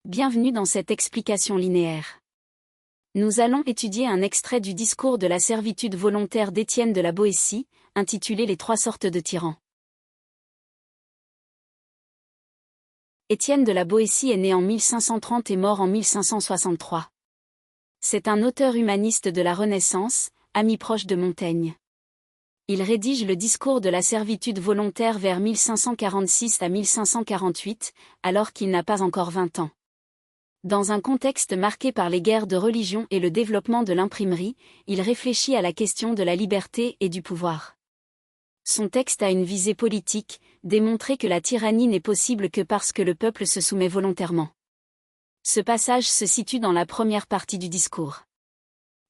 Bienvenue dans cette explication linéaire. Nous allons étudier un extrait du discours de la servitude volontaire d'Étienne de la Boétie, intitulé Les trois sortes de tyrans. Étienne de la Boétie est né en 1530 et mort en 1563. C'est un auteur humaniste de la Renaissance, ami proche de Montaigne. Il rédige le discours de la servitude volontaire vers 1546 à 1548, alors qu'il n'a pas encore 20 ans. Dans un contexte marqué par les guerres de religion et le développement de l'imprimerie, il réfléchit à la question de la liberté et du pouvoir. Son texte a une visée politique, démontrer que la tyrannie n'est possible que parce que le peuple se soumet volontairement. Ce passage se situe dans la première partie du discours.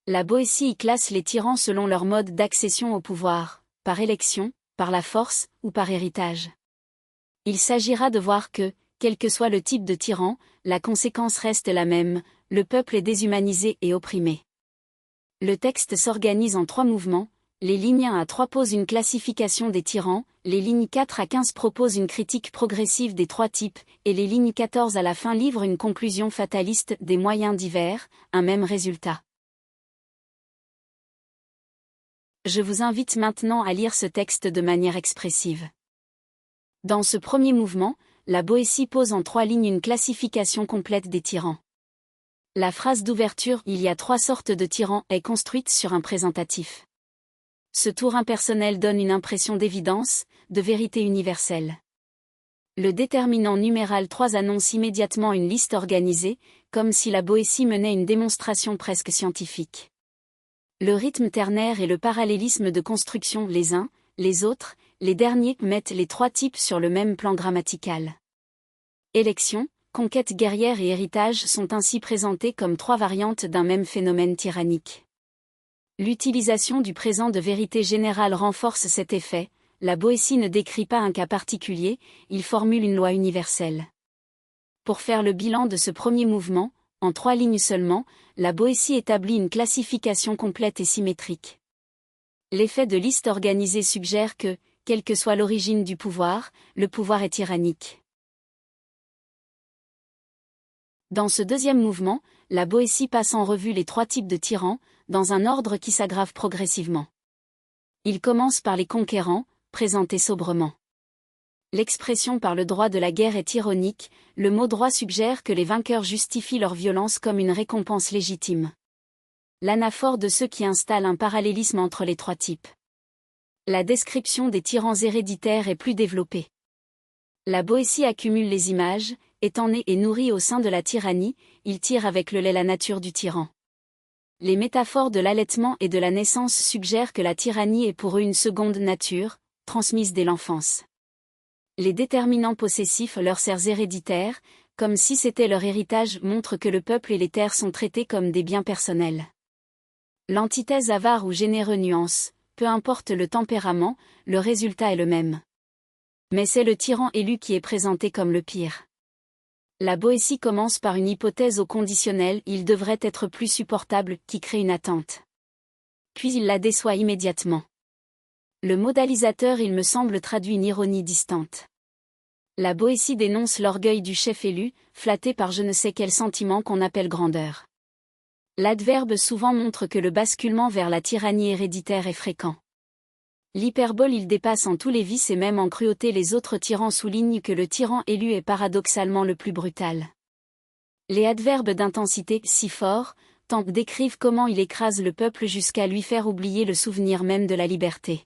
La Boétie y classe les tyrans selon leur mode d'accession au pouvoir, par élection, par la force ou par héritage. Il s'agira de voir que, quel que soit le type de tyran, la conséquence reste la même, le peuple est déshumanisé et opprimé. Le texte s'organise en 3 mouvements, les lignes 1 à 3 posent une classification des tyrans, les lignes 4 à 15 proposent une critique progressive des 3 types, et les lignes 14 à la fin livrent une conclusion fataliste des moyens divers, un même résultat. Je vous invite maintenant à lire ce texte de manière expressive. Dans ce premier mouvement, la Boétie pose en 3 lignes une classification complète des tyrans. La phrase d'ouverture « Il y a 3 sortes de tyrans » est construite sur un présentatif. Ce tour impersonnel donne une impression d'évidence, de vérité universelle. Le déterminant numéral 3 annonce immédiatement une liste organisée, comme si la Boétie menait une démonstration presque scientifique. Le rythme ternaire et le parallélisme de construction les uns, les autres, les derniers mettent les 3 types sur le même plan grammatical. Élection, conquête guerrière et héritage sont ainsi présentés comme 3 variantes d'un même phénomène tyrannique. L'utilisation du présent de vérité générale renforce cet effet, la Boétie ne décrit pas un cas particulier, il formule une loi universelle. Pour faire le bilan de ce premier mouvement, en 3 lignes seulement, la Boétie établit une classification complète et symétrique. L'effet de liste organisée suggère que, quelle que soit l'origine du pouvoir, le pouvoir est tyrannique. Dans ce deuxième mouvement, la Boétie passe en revue les 3 types de tyrans, dans un ordre qui s'aggrave progressivement. Il commence par les conquérants, présentés sobrement. L'expression par le droit de la guerre est ironique, le mot droit suggère que les vainqueurs justifient leur violence comme une récompense légitime. L'anaphore de ceux qui installent un parallélisme entre les 3 types. La description des tyrans héréditaires est plus développée. La Boétie accumule les images, étant né et nourri au sein de la tyrannie, il tire avec le lait la nature du tyran. Les métaphores de l'allaitement et de la naissance suggèrent que la tyrannie est pour eux une seconde nature, transmise dès l'enfance. Les déterminants possessifs leurs serfs héréditaires, comme si c'était leur héritage, montrent que le peuple et les terres sont traités comme des biens personnels. L'antithèse avare ou généreux nuance, peu importe le tempérament, le résultat est le même. Mais c'est le tyran élu qui est présenté comme le pire. La Boétie commence par une hypothèse au conditionnel « il devrait être plus supportable » qui crée une attente. Puis il la déçoit immédiatement. Le modalisateur il me semble traduit une ironie distante. La Boétie dénonce l'orgueil du chef élu, flatté par je ne sais quel sentiment qu'on appelle grandeur. L'adverbe souvent montre que le basculement vers la tyrannie héréditaire est fréquent. L'hyperbole il dépasse en tous les vices et même en cruauté les autres tyrans soulignent que le tyran élu est paradoxalement le plus brutal. Les adverbes d'intensité si forts, décrivent comment il écrase le peuple jusqu'à lui faire oublier le souvenir même de la liberté.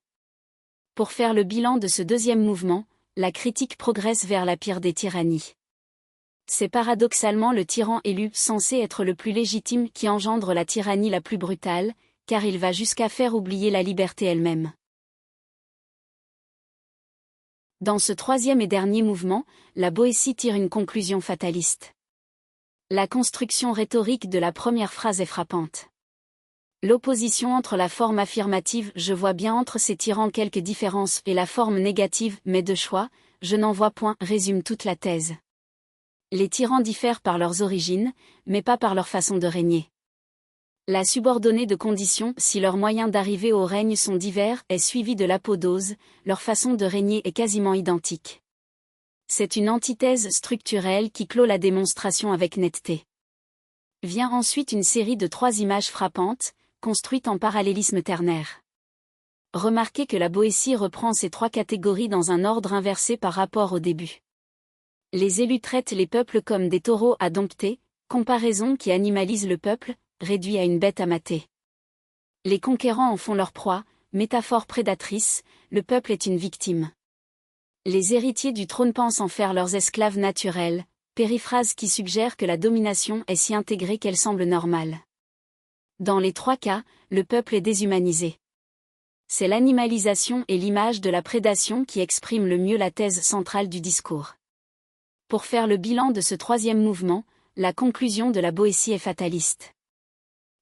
Pour faire le bilan de ce deuxième mouvement, la critique progresse vers la pire des tyrannies. C'est paradoxalement le tyran élu censé être le plus légitime qui engendre la tyrannie la plus brutale, car il va jusqu'à faire oublier la liberté elle-même. Dans ce troisième et dernier mouvement, la Boétie tire une conclusion fataliste. La construction rhétorique de la première phrase est frappante. L'opposition entre la forme affirmative « je vois bien entre ces tyrans quelques différences » et la forme négative « mais de choix, je n'en vois point » résume toute la thèse. Les tyrans diffèrent par leurs origines, mais pas par leur façon de régner. La subordonnée de conditions, si leurs moyens d'arriver au règne sont divers, est suivie de l'apodose, leur façon de régner est quasiment identique. C'est une antithèse structurelle qui clôt la démonstration avec netteté. Vient ensuite une série de 3 images frappantes, construites en parallélisme ternaire. Remarquez que la Boétie reprend ces 3 catégories dans un ordre inversé par rapport au début. Les élus traitent les peuples comme des taureaux à dompter, comparaison qui animalise le peuple, réduit à une bête à mater. Les conquérants en font leur proie, métaphore prédatrice, le peuple est une victime. Les héritiers du trône pensent en faire leurs esclaves naturels, périphrase qui suggère que la domination est si intégrée qu'elle semble normale. Dans les 3 cas, le peuple est déshumanisé. C'est l'animalisation et l'image de la prédation qui expriment le mieux la thèse centrale du discours. Pour faire le bilan de ce 3e mouvement, la conclusion de la Boétie est fataliste.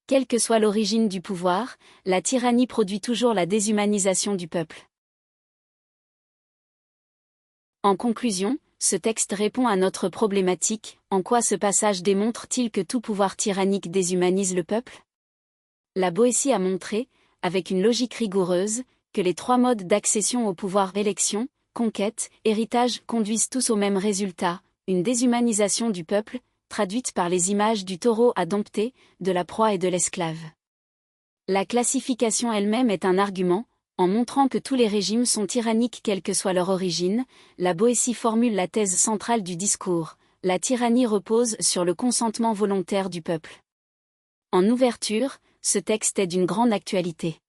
Quelle que soit l'origine du pouvoir, la tyrannie produit toujours la déshumanisation du peuple. En conclusion, ce texte répond à notre problématique. En quoi ce passage démontre-t-il que tout pouvoir tyrannique déshumanise le peuple ? La Boétie a montré, avec une logique rigoureuse, que les 3 modes d'accession au pouvoir, élection, conquête, héritage, conduisent tous au même résultat, une déshumanisation du peuple, traduite par les images du taureau à dompter, de la proie et de l'esclave. La classification elle-même est un argument. En montrant que tous les régimes sont tyranniques quelle que soit leur origine, la Boétie formule la thèse centrale du discours. La tyrannie repose sur le consentement volontaire du peuple. En ouverture, ce texte est d'une grande actualité.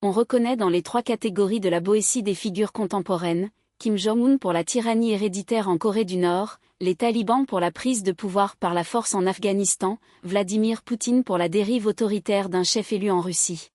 On reconnaît dans les 3 catégories de la Boétie des figures contemporaines, Kim Jong-un pour la tyrannie héréditaire en Corée du Nord, les talibans pour la prise de pouvoir par la force en Afghanistan, Vladimir Poutine pour la dérive autoritaire d'un chef élu en Russie.